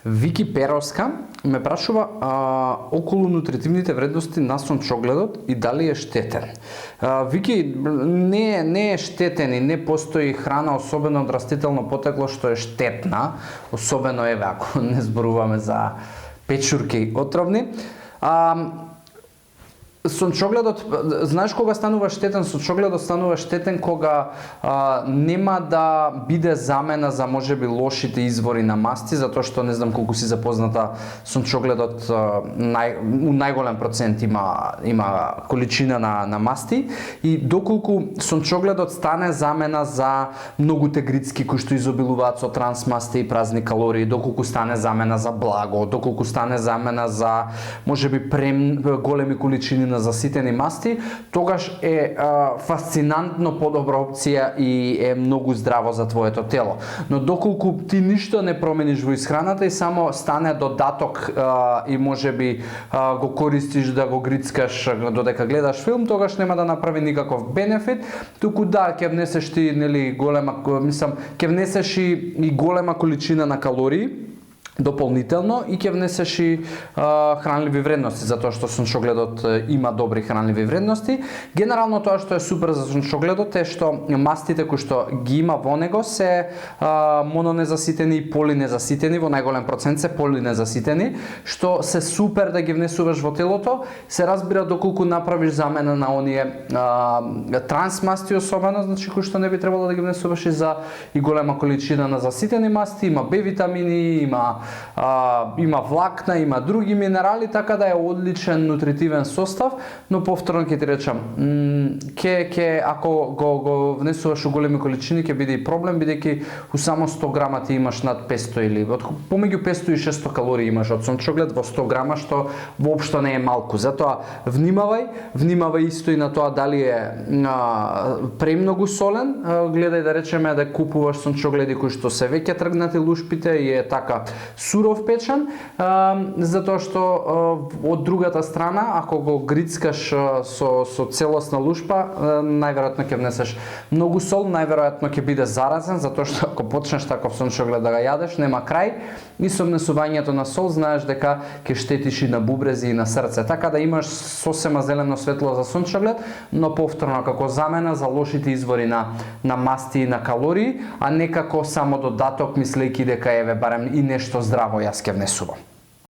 Вики Перовска ме прашува околу нутритивните вредности на сончогледот и дали е штетен. Вики, не е штетен и не постои храна, особено од растително потекло, што е штетна, особено еве ако не зборуваме за печурки отровни. Сончогледот, знаеш кога станува штетен? Сончогледот станува штетен кога нема да биде замена за можеби лошите извори на масти, затоа што не знам колку си запозната, сончогледот у најголем процент има количина на масти и доколку сончогледот стане замена за многуте грицки кои што изобилуваат со трансмасти и празни калории, доколку стане замена за благо, доколку стане замена за можеби големи количини на заситени масти, тогаш е фасцинантно подобра опција и е многу здраво за твоето тело. Но доколку ти ништо не промениш во исхраната и само стане додаток и можеби го користиш да го грицкаш додека гледаш филм, тогаш нема да направи никаков бенефит, туку да ќе внесеш ти ќе внесеш и голема количина на калории дополнително и ќе внесеш и хранливи вредности, затоа што сончогледот има добри хранливи вредности. Генерално тоа што е супер за сончогледот е што мастите кои што ги има во него се мононезаситени и полинезаситени, во најголем процент се полинезаситени, што се супер да ги внесуваш во телото. Се разбира доколку направиш замена на оние трансмасти особено, значи кои што не би требало да ги внесуваш и голема количина на заситени масти, има Б витамини, има влакна, има други минерали, така да е одличен нутритивен состав, но повторно ќе ти речам, ако го внесуваш у големи количини ќе биде и проблем, бидејќи у само 100 грама ти имаш над 500 или помеѓу 500 и 600 калории имаш од сончоглед во 100 грама, што воопшто не е малку. Затоа внимавај исто и на тоа дали е премногу солен, гледај да речеме да купуваш сончогледи кои што се веќе тргнати лушпите и е така суров печен, затоа што од другата страна, ако го грицкаш со целосна лушпа, најверојатно ќе внесеш многу сол, најверојатно ќе биде заразен, затоа што ако почнеш таков сончоглед да го јадеш, нема крај, и со внесувањето на сол знаеш дека ќе штетиш и на бубрези и на срце. Така да имаш сосема зелено светло за сончоглед, но повторно како замена за лошите извори на масти и на калории, а не како само додаток мислејќи дека еве барем и нешто здраво јас ќе внесувам.